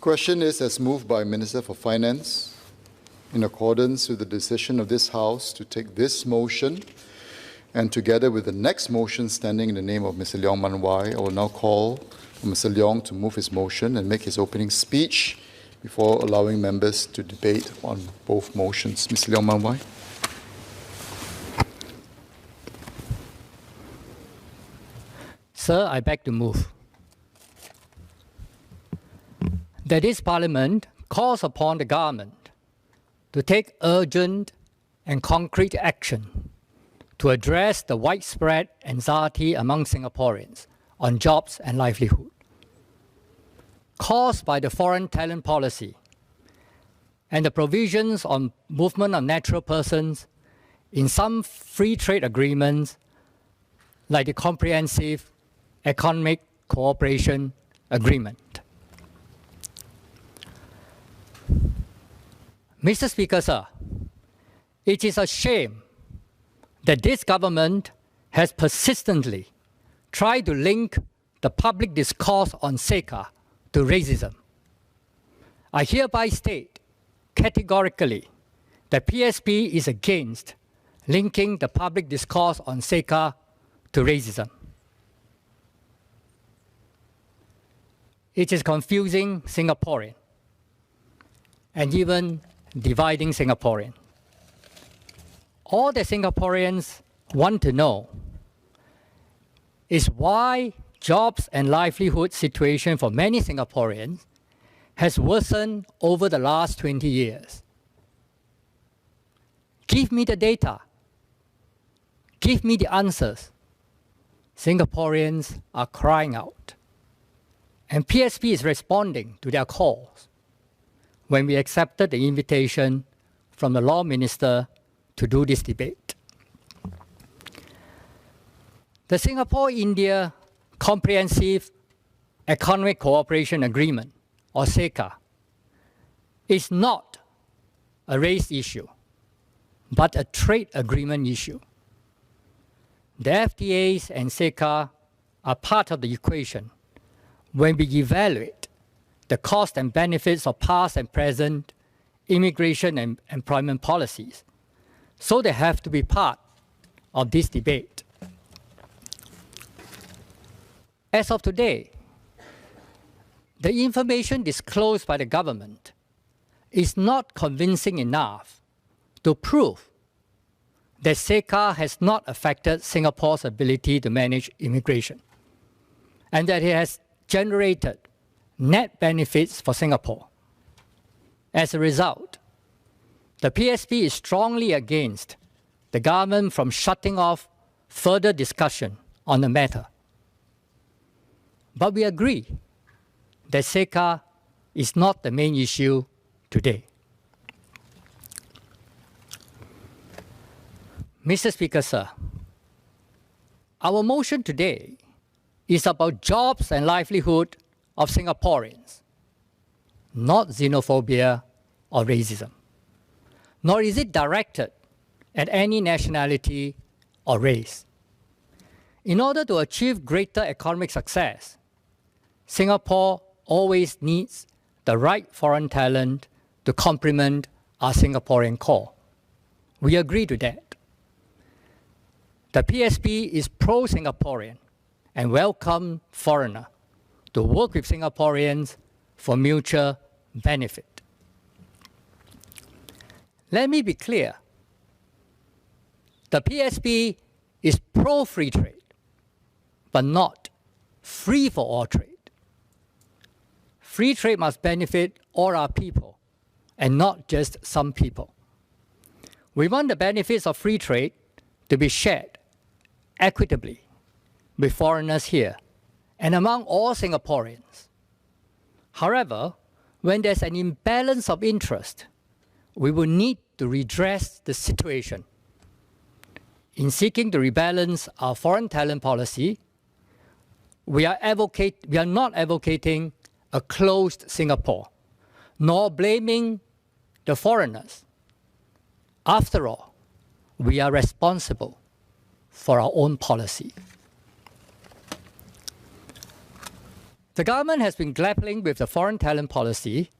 Question is as moved by Minister for Finance, in accordance with the decision of this House to take this motion, and together with the next motion standing in the name of Mr. Leong Mun Wai, I will now call on Mr. Leong to move his motion and make his opening speech before allowing members to debate on both motions. Mr. Leong Mun Wai. Sir, I beg to move that this Parliament calls upon the government to take urgent and concrete action to address the widespread anxiety among Singaporeans on jobs and livelihood caused by the foreign talent policy and the provisions on movement of natural persons in some free trade agreements like the Comprehensive Economic Cooperation Agreement. Mr. Speaker, sir, it is a shame that this government has persistently tried to link the public discourse on CECA to racism. I hereby state categorically that PSP is against linking the public discourse on CECA to racism. It is confusing Singaporean and even dividing Singaporean. All that Singaporeans want to know is why jobs and livelihood situation for many Singaporeans has worsened over the last 20 years. Give me the data. Give me the answers. Singaporeans are crying out. And PSP is responding to their calls when we accepted the invitation from the Law Minister to do this debate. The Singapore-India Comprehensive Economic Cooperation Agreement, or CECA, is not a race issue, but a trade agreement issue. The FTAs and CECA are part of the equation when we evaluate the cost and benefits of past and present immigration and employment policies. So they have to be part of this debate. As of today, the information disclosed by the government is not convincing enough to prove that CECA has not affected Singapore's ability to manage immigration, and that it has generated net benefits for Singapore. As a result, the PSP is strongly against the government from shutting off further discussion on the matter. But we agree that CECA is not the main issue today. Mr. Speaker, sir, our motion today is about jobs and livelihood of Singaporeans, not xenophobia or racism, nor is it directed at any nationality or race. In order to achieve greater economic success, Singapore always needs the right foreign talent to complement our Singaporean core. We agree to that. The PSP is pro-Singaporean and welcome foreigner to work with Singaporeans for mutual benefit. Let me be clear. The PSP is pro-free trade, but not free for all trade. Free trade must benefit all our people and not just some people. We want the benefits of free trade to be shared equitably with foreigners here and among all Singaporeans. However, when there's an imbalance of interest, we will need to redress the situation. In seeking to rebalance our foreign talent policy, we are not advocating a closed Singapore, nor blaming the foreigners. After all, we are responsible for our own policy. The government has been grappling with the foreign talent policy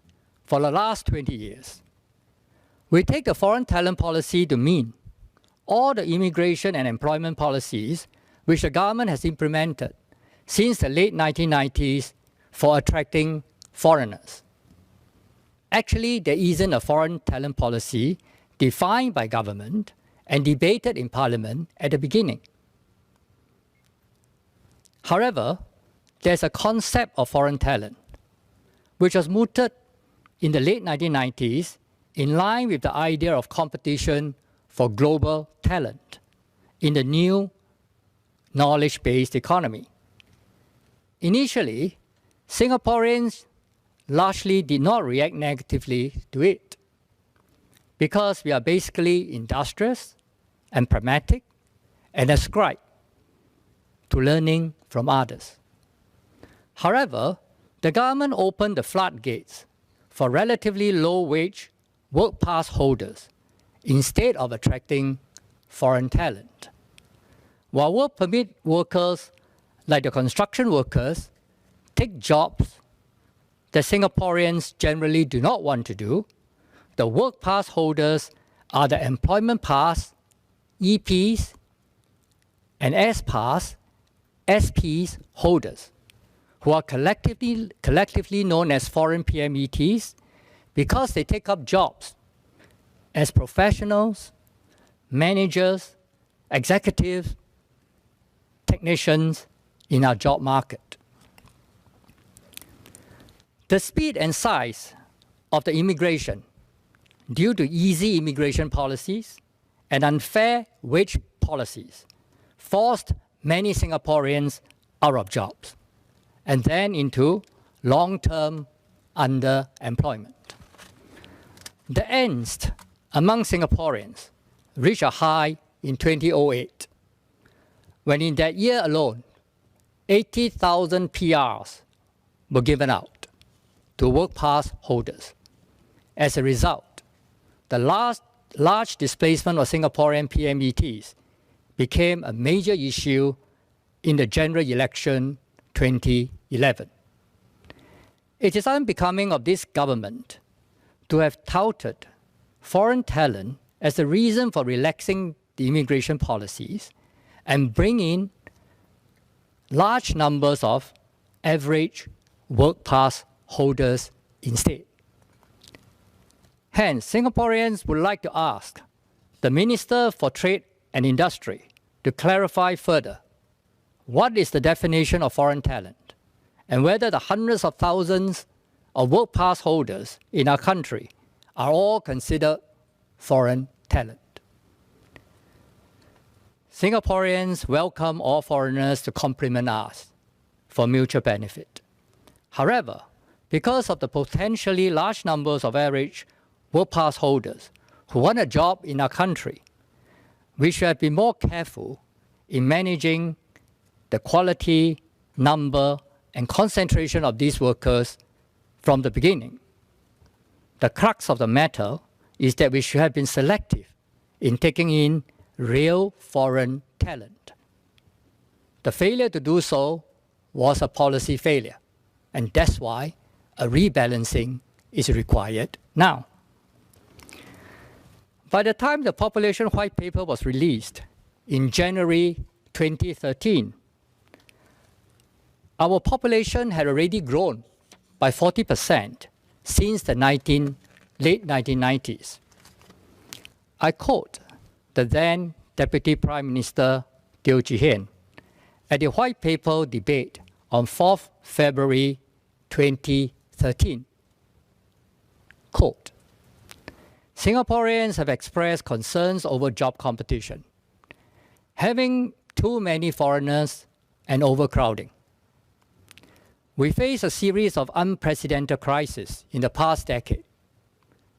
for the last 20 years. We take the foreign talent policy to mean all the immigration and employment policies which the government has implemented since the late 1990s for attracting foreigners. Actually, there isn't a foreign talent policy defined by government and debated in Parliament at the beginning. However, there's a concept of foreign talent, which was mooted in the late 1990s in line with the idea of competition for global talent in the new knowledge-based economy. Initially, Singaporeans largely did not react negatively to it because we are basically industrious and pragmatic and ascribe to learning from others. However, the government opened the floodgates for relatively low-wage work pass holders instead of attracting foreign talent. While work permit workers, like the construction workers, take jobs that Singaporeans generally do not want to do, the work pass holders are the employment pass, EPs, and S-pass, SPs holders, who are collectively known as foreign PMETs because they take up jobs as professionals, managers, executives, technicians in our job market. The speed and size of the immigration, due to easy immigration policies and unfair wage policies, forced many Singaporeans out of jobs and then into long-term underemployment. The angst among Singaporeans reached a high in 2008, when in that year alone, 80,000 PRs were given out to work pass holders. As a result, the large displacement of Singaporean PMETs became a major issue in the general election 2011. It is unbecoming of this government to have touted foreign talent as the reason for relaxing the immigration policies and bring in large numbers of average work pass holders instead. Hence, Singaporeans would like to ask the Minister for Trade and Industry to clarify further what is the definition of foreign talent and whether the hundreds of thousands of work pass holders in our country are all considered foreign talent. Singaporeans welcome all foreigners to complement us for mutual benefit. However, because of the potentially large numbers of average work pass holders who want a job in our country, we should be more careful in managing the quality, number, and concentration of these workers from the beginning. The crux of the matter is that we should have been selective in taking in real foreign talent. The failure to do so was a policy failure, and that's why a rebalancing is required now. By the time the population white paper was released in January 2013, our population had already grown by 40% since the late 1990s. I quote the then Deputy Prime Minister Teo Chee Hean at the White Paper debate on 4th February 2013. Quote, Singaporeans have expressed concerns over job competition, having too many foreigners and overcrowding. We face a series of unprecedented crises in the past decade.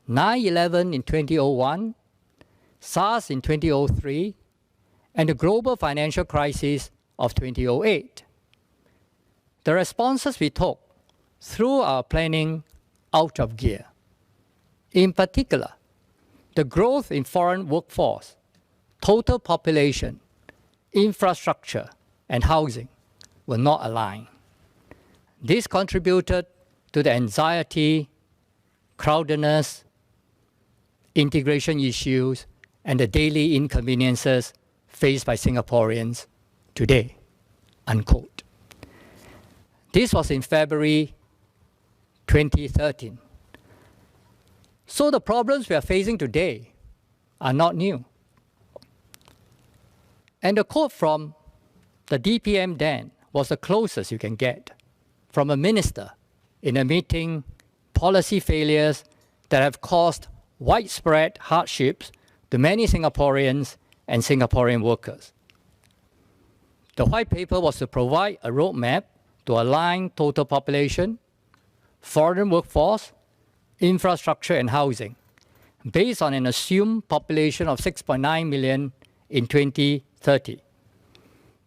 9/11 in 2001, SARS in 2003, and the global financial crisis of 2008. The responses we took threw our planning out of gear. In particular, the growth in foreign workforce, total population, infrastructure, and housing were not aligned. This contributed to the anxiety, crowdedness, integration issues, and the daily inconveniences faced by Singaporeans today, unquote. This was in February 2013. So the problems we are facing today are not new. And the quote from the DPM then was the closest you can get from a minister in admitting policy failures that have caused widespread hardships to many Singaporeans and Singaporean workers. The white paper was to provide a roadmap to align total population, foreign workforce, infrastructure and housing, based on an assumed population of 6.9 million in 2030.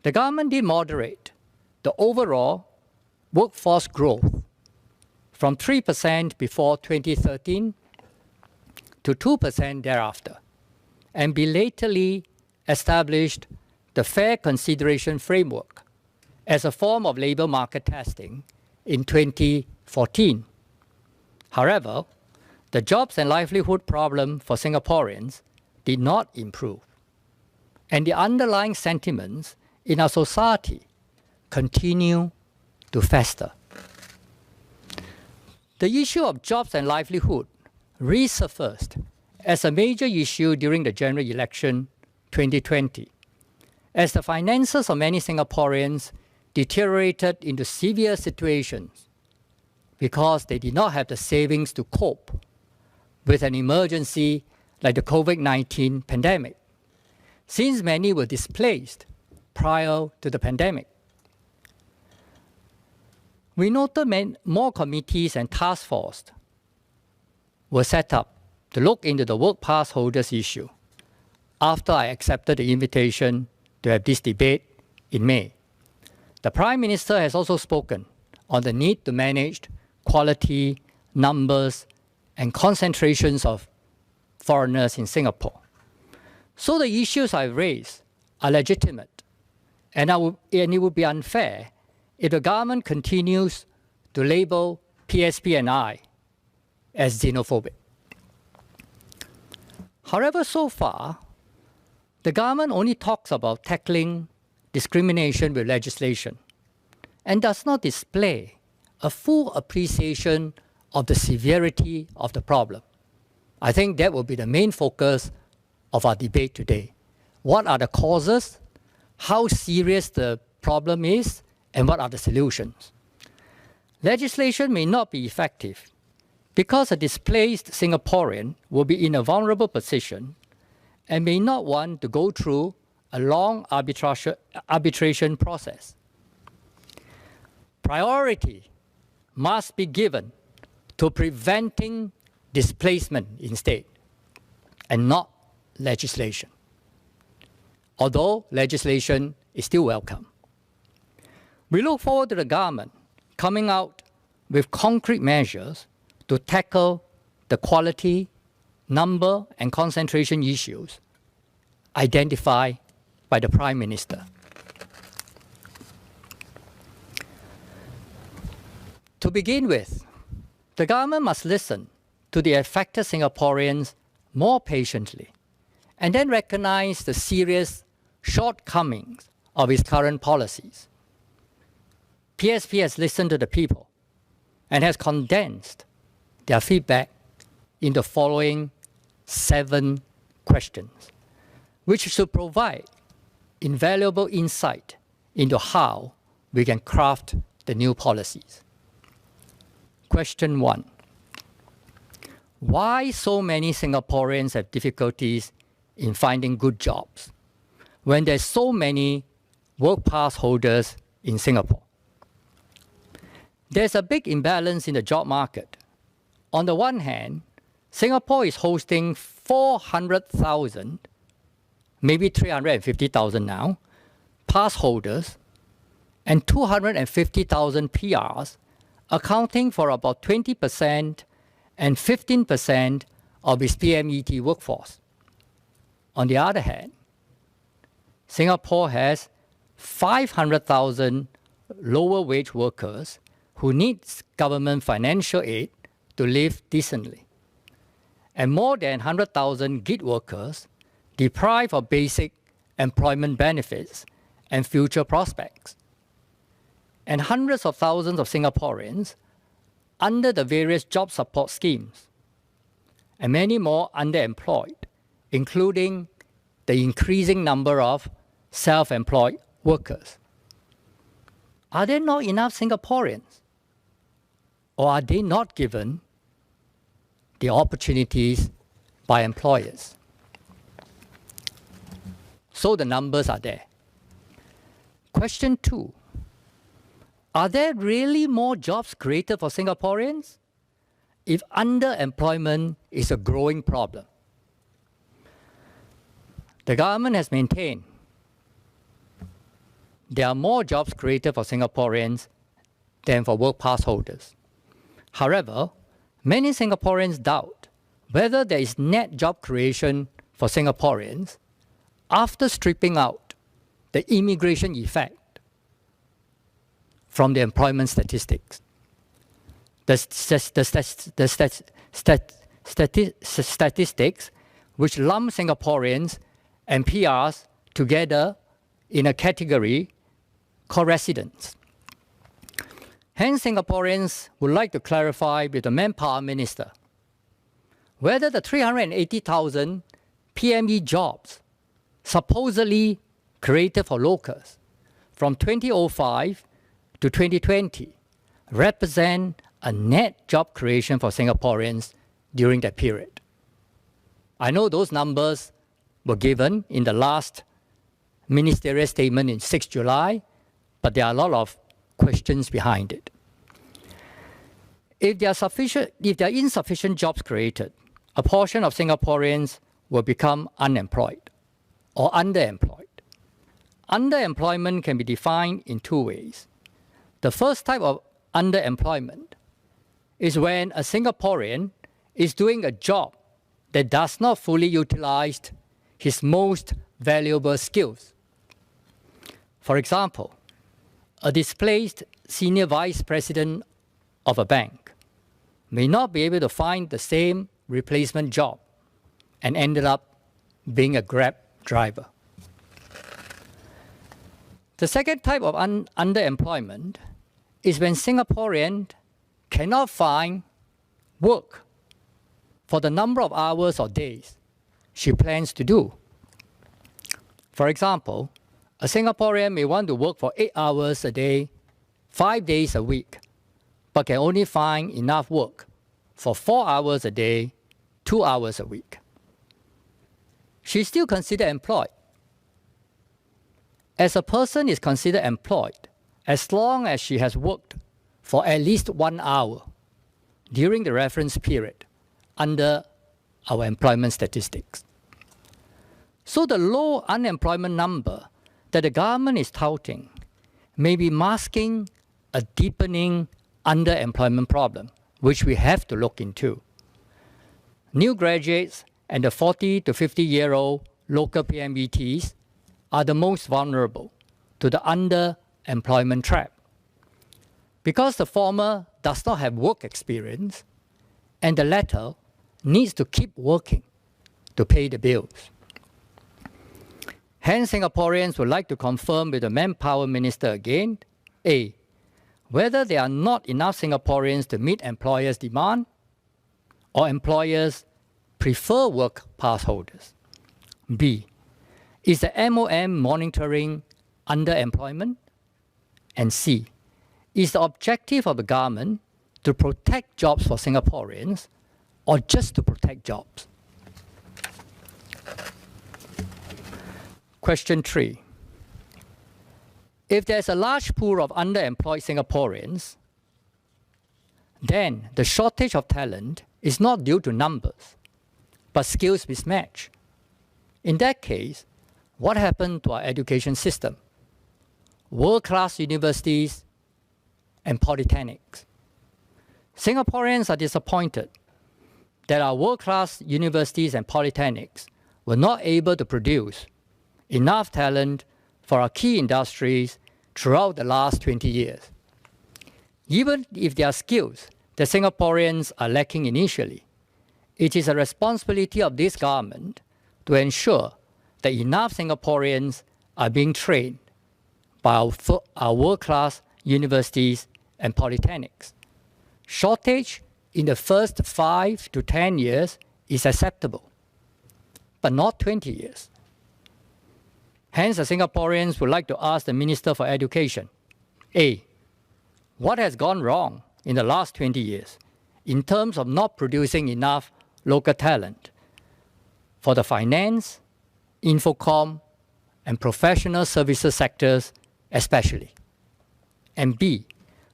The government did moderate the overall workforce growth from 3% before 2013 to 2% thereafter, and belatedly established the Fair Consideration Framework as a form of labour market testing in 2014. However, the jobs and livelihood problem for Singaporeans did not improve, and the underlying sentiments in our society continue to fester. The issue of jobs and livelihood resurfaced as a major issue during the general election 2020, as the finances of many Singaporeans deteriorated into severe situations because they did not have the savings to cope with an emergency like the COVID-19 pandemic, since many were displaced prior to the pandemic. We noted more committees and task forces were set up to look into the work pass holders issue after I accepted the invitation to have this debate in May. The Prime Minister has also spoken on the need to manage quality, numbers, and concentrations of foreigners in Singapore. So the issues I raised are legitimate, and it would be unfair if the government continues to label PSP and I as xenophobic. However, so far, the government only talks about tackling discrimination with legislation and does not display a full appreciation of the severity of the problem. I think that will be the main focus of our debate today. What are the causes, how serious the problem is, and what are the solutions? Legislation may not be effective because a displaced Singaporean will be in a vulnerable position and may not want to go through a long arbitration process. Priority must be given to preventing displacement instead, and not legislation, although legislation is still welcome. We look forward to the government coming out with concrete measures to tackle the quality, number, and concentration issues identified by the Prime Minister. To begin with, the government must listen to the affected Singaporeans more patiently and then recognize the serious shortcomings of its current policies. PSP has listened to the people and has condensed their feedback in the following 7 questions, which should provide invaluable insight into how we can craft the new policies. Question 1. Why so many Singaporeans have difficulties in finding good jobs when there's so many work pass holders in Singapore? There's a big imbalance in the job market. On the one hand, Singapore is hosting 400,000, maybe 350,000 now, pass holders, and 250,000 PRs, accounting for about 20% and 15% of its PMET workforce. On the other hand, Singapore has 500,000 lower wage workers who needs government financial aid to live decently, and more than 100,000 gig workers deprived of basic employment benefits and future prospects, and hundreds of thousands of Singaporeans under the various job support schemes, and many more underemployed, including the increasing number of self-employed workers. Are there not enough Singaporeans? Or are they not given the opportunities by employers? So the numbers are there. Question 2. Are there really more jobs created for Singaporeans if underemployment is a growing problem? The government has maintained there are more jobs created for Singaporeans than for work pass holders. However, many Singaporeans doubt whether there is net job creation for Singaporeans after stripping out the immigration effect from the employment statistics. The statistics which lump Singaporeans and PRs together in a category called residents. Hence, Singaporeans would like to clarify with the Manpower Minister whether the 380,000 PME jobs supposedly created for locals from 2005 to 2020 represent a net job creation for Singaporeans during that period. I know those numbers were given in the last ministerial statement in 6 July, but there are a lot of questions behind it. If there are insufficient jobs created, a portion of Singaporeans will become unemployed or underemployed. Underemployment can be defined in 2 ways. The first type of underemployment is when a Singaporean is doing a job that does not fully utilize his most valuable skills. For example, a displaced senior vice president of a bank may not be able to find the same replacement job and ended up being a Grab driver. The second type of underemployment is when Singaporeans cannot find work for the number of hours or days she plans to do. For example, a Singaporean may want to work for 8 hours a day, 5 days a week, but can only find enough work for 4 hours a day, 2 hours a week. She is still considered employed, as a person is considered employed as long as she has worked for at least 1 hour during the reference period under our employment statistics. So the low unemployment number that the government is touting may be masking a deepening underemployment problem, which we have to look into. New graduates and the 40 to 50-year-old local PMBTs are the most vulnerable to the underemployment trap, because the former does not have work experience and the latter needs to keep working to pay the bills. Hence, Singaporeans would like to confirm with the Manpower Minister again, A, whether there are not enough Singaporeans to meet employers' demand, or employers prefer work pass holders. B, is the MOM monitoring underemployment? And C, is the objective of the government to protect jobs for Singaporeans or just to protect jobs? Question 3. If there's a large pool of underemployed Singaporeans, then the shortage of talent is not due to numbers, but skills mismatch. In that case, what happened to our education system? World-class universities and polytechnics. Singaporeans are disappointed that our world-class universities and polytechnics were not able to produce enough talent for our key industries throughout the last 20 years. Even if there are skills that Singaporeans are lacking initially, it is a responsibility of this government to ensure that enough Singaporeans are being trained by our world-class universities and polytechnics. Shortage in the first 5 to 10 years is acceptable, but not 20 years. Hence, the Singaporeans would like to ask the Minister for Education, A, what has gone wrong in the last 20 years in terms of not producing enough local talent for the finance, infocom, and professional services sectors especially? And B,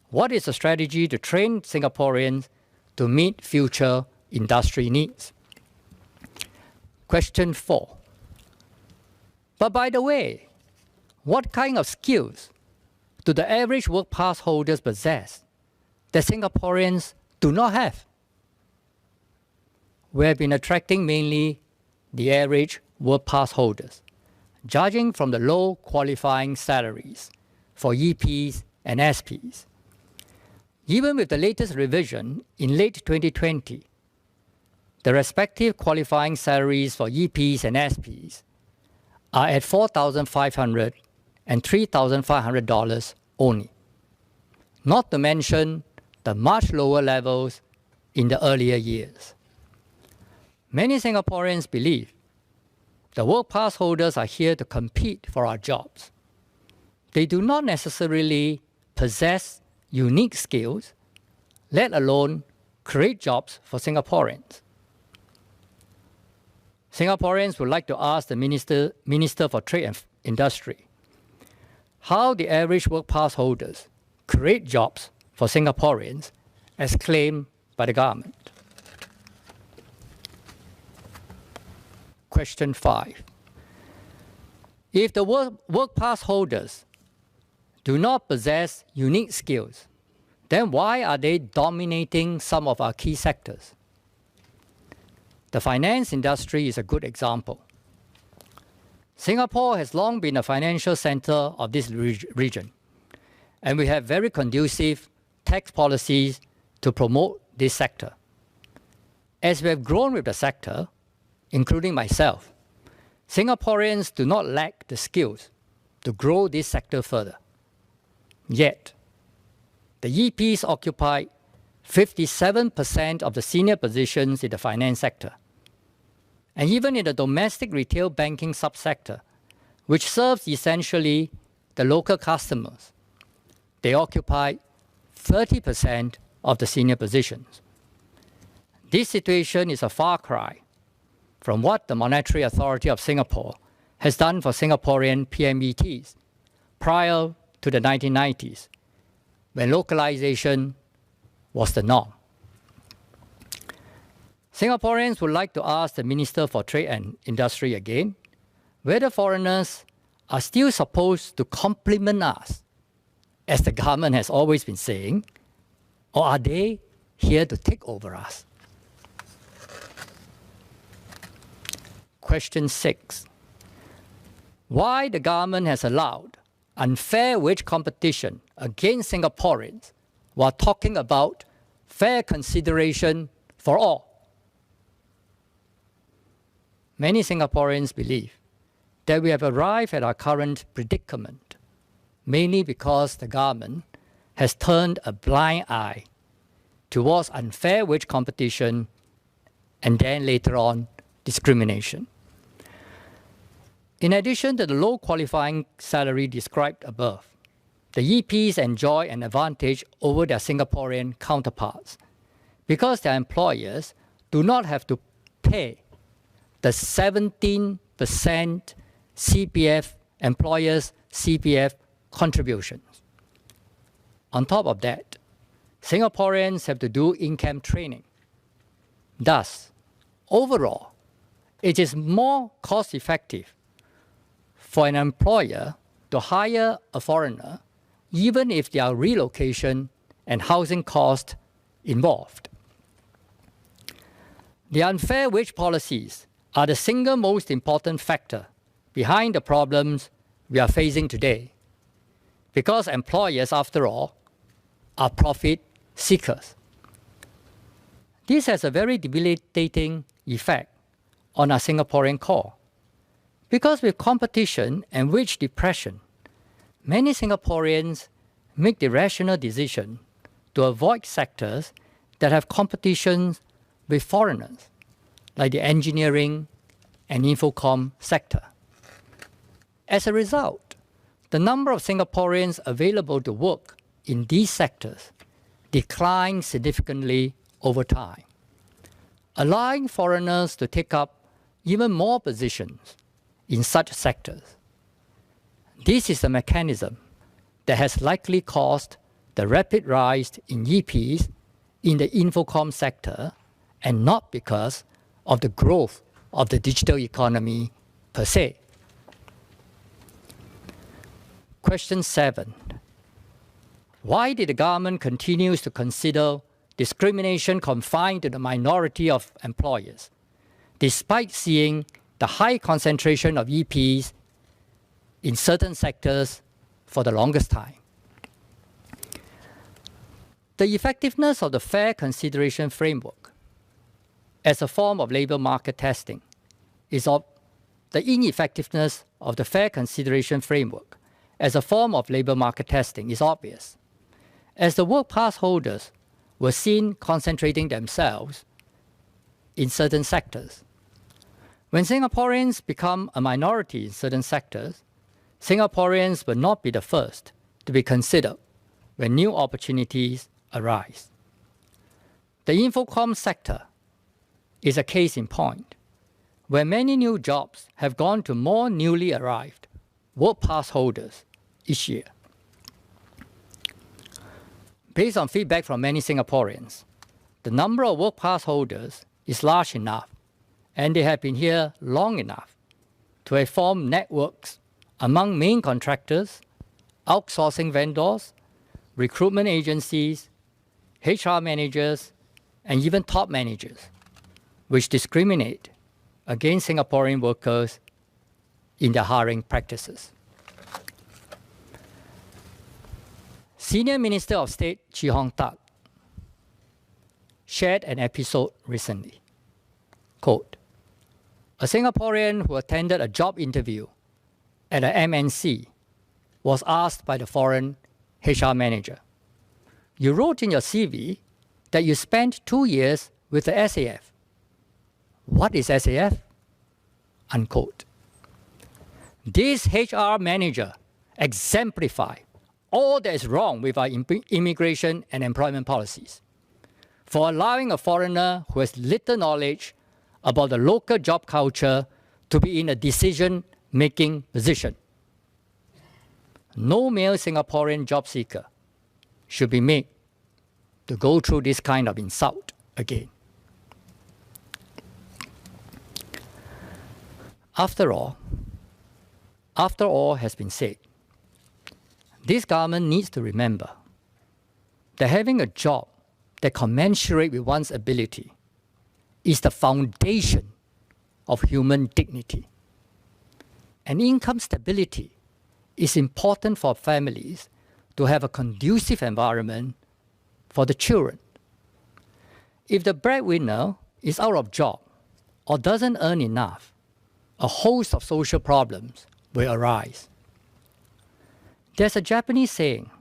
what is the strategy to train Singaporeans to meet future industry needs? Question 4. But by the way, what kind of skills do the average work pass holders possess that Singaporeans do not have? We have been attracting mainly the average work pass holders, judging from the low qualifying salaries for EPs and SPs. Even with the latest revision in late 2020, the respective qualifying salaries for EPs and SPs are at $4,500 and $3,500 only, not to mention the much lower levels in the earlier years. Many Singaporeans believe the work pass holders are here to compete for our jobs. They do not necessarily possess unique skills, let alone create jobs for Singaporeans. Singaporeans would like to ask the Minister for Trade and Industry how the average work pass holders create jobs for Singaporeans as claimed by the government. Question 5. If the work pass holders do not possess unique skills, then why are they dominating some of our key sectors? The finance industry is a good example. Singapore has long been a financial center of this region, and we have very conducive tax policies to promote this sector. As we have grown with the sector, including myself, Singaporeans do not lack the skills to grow this sector further. Yet, the EPs occupy 57% of the senior positions in the finance sector. And even in the domestic retail banking subsector, which serves essentially the local customers, they occupy 30% of the senior positions. This situation is a far cry from what the Monetary Authority of Singapore has done for Singaporean PMETs prior to the 1990s, when localization was the norm. Singaporeans would like to ask the Minister for Trade and Industry again whether foreigners are still supposed to complement us, as the government has always been saying, or are they here to take over us? Question 6. Why the government has allowed unfair wage competition against Singaporeans while talking about fair consideration for all? Many Singaporeans believe that we have arrived at our current predicament, mainly because the government has turned a blind eye towards unfair wage competition and then later on discrimination. In addition to the low qualifying salary described above, the EPs enjoy an advantage over their Singaporean counterparts because their employers do not have to pay the 17% CPF employers' CPF contributions. On top of that, Singaporeans have to do income training. Thus, overall, it is more cost-effective for an employer to hire a foreigner, even if there are relocation and housing costs involved. The unfair wage policies are the single most important factor behind the problems we are facing today, because employers, after all, are profit seekers. This has a very debilitating effect on our Singaporean core, because with competition and wage depression, many Singaporeans make the rational decision to avoid sectors that have competition with foreigners, like the engineering and infocom sector. As a result, the number of Singaporeans available to work in these sectors declines significantly over time, allowing foreigners to take up even more positions in such sectors. This is the mechanism that has likely caused the rapid rise in EPs in the infocom sector, and not because of the growth of the digital economy per se. Question 7. Why did the government continue to consider discrimination confined to the minority of employers, despite seeing the high concentration of EPs in certain sectors for the longest time? The effectiveness of the fair consideration framework as a form of labour market testing is of the ineffectiveness of the fair consideration framework as a form of labour market testing is obvious, as the work pass holders were seen concentrating themselves in certain sectors. When Singaporeans become a minority in certain sectors, Singaporeans will not be the first to be considered when new opportunities arise. The infocom sector is a case in point, where many new jobs have gone to more newly arrived work pass holders each year. Based on feedback from many Singaporeans, the number of work pass holders is large enough, and they have been here long enough to have formed networks among main contractors, outsourcing vendors, recruitment agencies, HR managers, and even top managers, which discriminate against Singaporean workers in their hiring practices. Senior Minister of State Chee Hong Tat shared an episode recently. Quote, a Singaporean who attended a job interview at an MNC was asked by the foreign HR manager, you wrote in your CV that you spent 2 years with the SAF. What is SAF? Unquote. This HR manager exemplified all that is wrong with our immigration and employment policies for allowing a foreigner who has little knowledge about the local job culture to be in a decision-making position. No male Singaporean job seeker should be made to go through this kind of insult again. After all has been said, this government needs to remember that having a job that commensurate with one's ability is the foundation of human dignity. And income stability is important for families to have a conducive environment for the children. If the breadwinner is out of job or doesn't earn enough, a host of social problems will arise. There's a Japanese saying,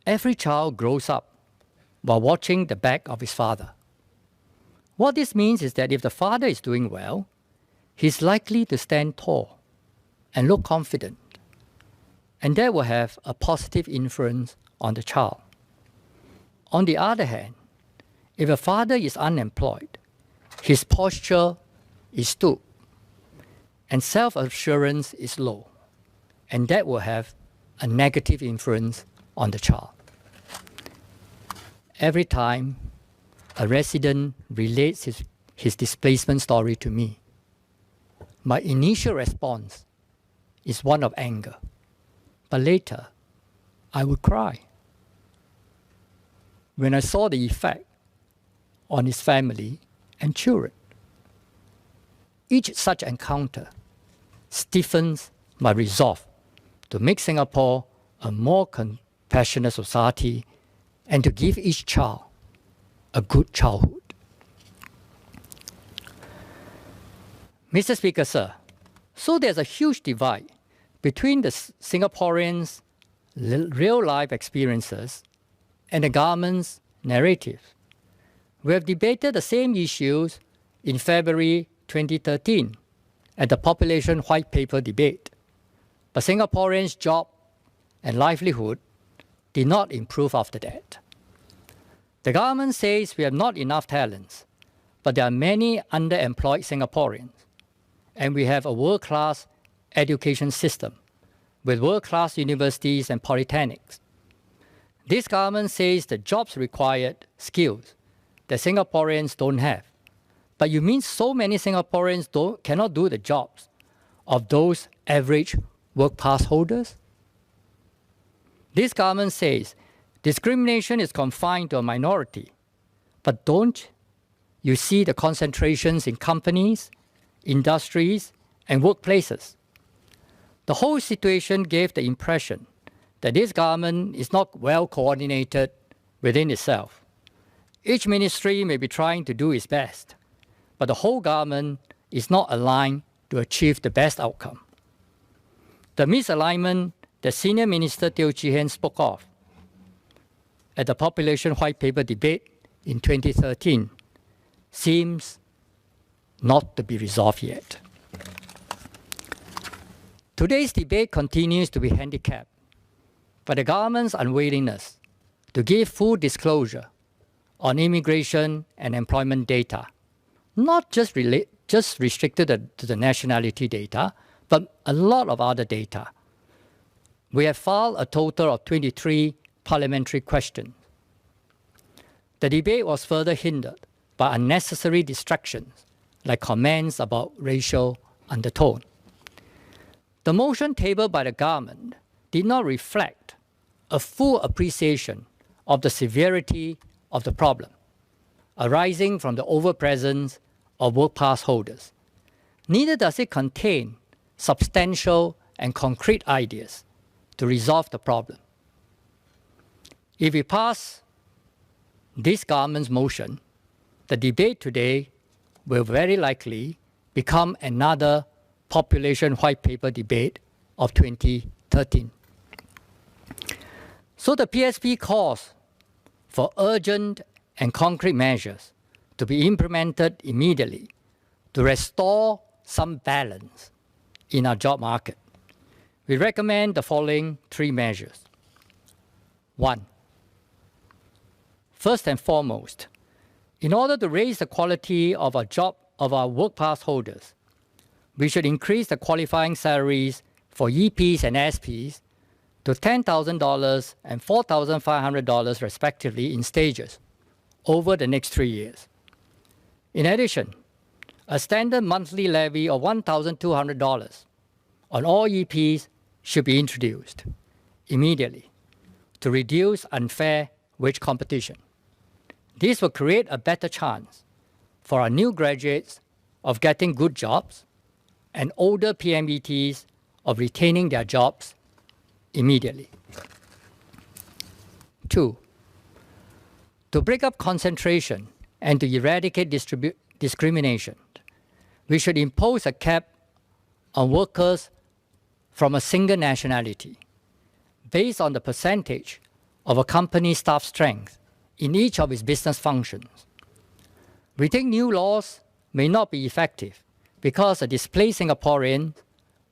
every child grows up while watching the back of his father. What this means is that if the father is doing well, he's likely to stand tall and look confident, and that will have a positive influence on the child. On the other hand, if a father is unemployed, his posture is stooped, and self-assurance is low, and that will have a negative influence on the child. Every time a resident relates his displacement story to me, my initial response is one of anger, but later I would cry. When I saw the effect on his family and children, each such encounter stiffens my resolve to make Singapore a more passionate society, and to give each child a good childhood. Mr. Speaker, sir, so there's a huge divide between the Singaporeans' real-life experiences and the government's narrative. We have debated the same issues in February 2013 at the Population White Paper debate, but Singaporeans' job and livelihood did not improve after that. The government says we have not enough talents, but there are many underemployed Singaporeans, and we have a world-class education system with world-class universities and polytechnics. This government says the jobs required skills that Singaporeans don't have. But you mean so many Singaporeans cannot do the jobs of those average work pass holders? This government says discrimination is confined to a minority, but don't you see the concentrations in companies, industries, and workplaces? The whole situation gave the impression that this government is not well coordinated within itself. Each ministry may be trying to do its best, but the whole government is not aligned to achieve the best outcome. The misalignment that Senior Minister Teo Chee Hean spoke of at the Population White Paper debate in 2013 seems not to be resolved yet. Today's debate continues to be handicapped by the government's unwillingness to give full disclosure on immigration and employment data, not just restricted to the nationality data, but a lot of other data. We have filed a total of 23 parliamentary questions. The debate was further hindered by unnecessary distractions, like comments about racial undertone. The motion tabled by the government did not reflect a full appreciation of the severity of the problem arising from the overpresence of work pass holders. Neither does it contain substantial and concrete ideas to resolve the problem. If we pass this government's motion, the debate today will very likely become another Population White Paper debate of 2013. So the PSP calls for urgent and concrete measures to be implemented immediately to restore some balance in our job market. We recommend the following three measures. 1. First and foremost, in order to raise the quality of our work pass holders, we should increase the qualifying salaries for EPs and SPs to $10,000 and $4,500 respectively in stages over the next 3 years. In addition, a standard monthly levy of $1,200 on all EPs should be introduced immediately to reduce unfair wage competition. This will create a better chance for our new graduates of getting good jobs and older PMETs of retaining their jobs immediately. 2. To break up concentration and to eradicate discrimination, we should impose a cap on workers from a single nationality based on the percentage of a company's staff strength in each of its business functions. We think new laws may not be effective because a displaced Singaporean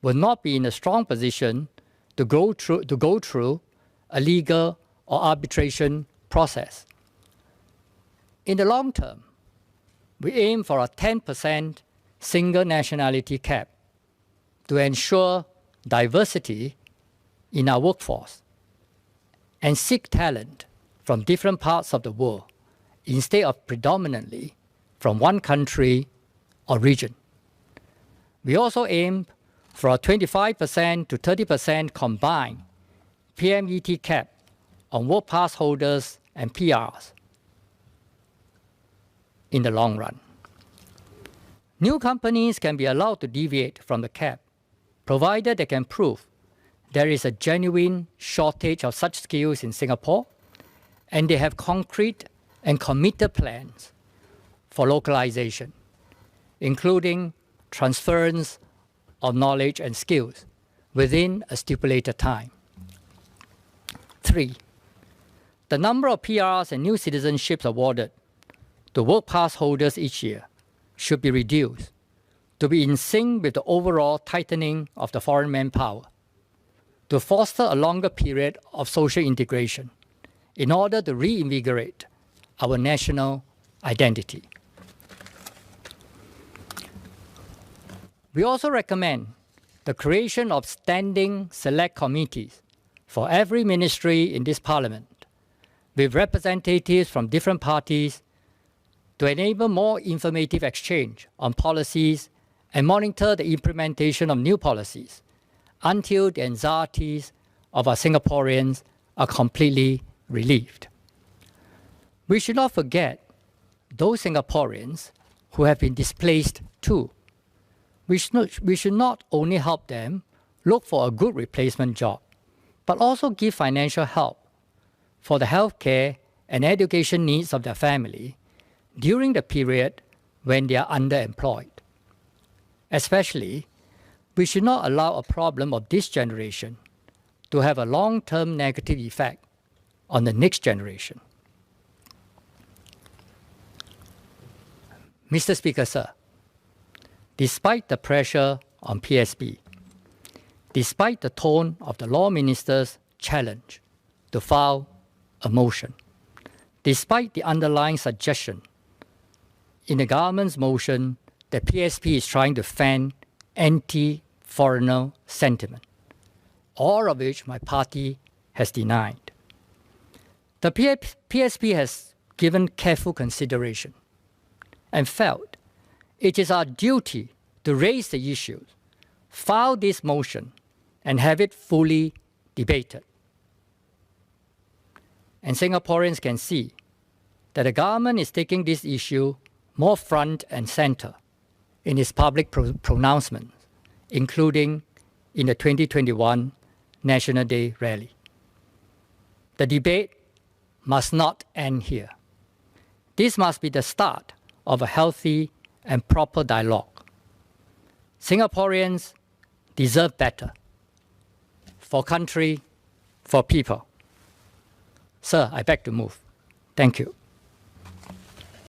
will not be in a strong position to go through a legal or arbitration process. In the long term, we aim for a 10% single nationality cap to ensure diversity in our workforce and seek talent from different parts of the world instead of predominantly from one country or region. We also aim for a 25% to 30% combined PMET cap on work pass holders and PRs in the long run. New companies can be allowed to deviate from the cap, provided they can prove there is a genuine shortage of such skills in Singapore, and they have concrete and committed plans for localization, including transference of knowledge and skills within a stipulated time. 3. The number of PRs and new citizenships awarded to work pass holders each year should be reduced to be in sync with the overall tightening of the foreign manpower, to foster a longer period of social integration in order to reinvigorate our national identity. We also recommend the creation of standing select committees for every ministry in this parliament, with representatives from different parties to enable more informative exchange on policies and monitor the implementation of new policies until the anxieties of our Singaporeans are completely relieved. We should not forget those Singaporeans who have been displaced too. We should not only help them look for a good replacement job, but also give financial help for the healthcare and education needs of their family during the period when they are underemployed. Especially, we should not allow a problem of this generation to have a long-term negative effect on the next generation. Mr. Speaker, sir, despite the pressure on PSB, despite the tone of the Law Minister's challenge to file a motion, despite the underlying suggestion in the government's motion that PSP is trying to fan anti-foreigner sentiment, all of which my party has denied. The PSP has given careful consideration and felt it is our duty to raise the issues, file this motion, and have it fully debated. And Singaporeans can see that the government is taking this issue more front and center in its public pronouncements, including in the 2021 National Day rally. The debate must not end here. This must be the start of a healthy and proper dialogue. Singaporeans deserve better for country, for people. Sir, I beg to move. Thank you.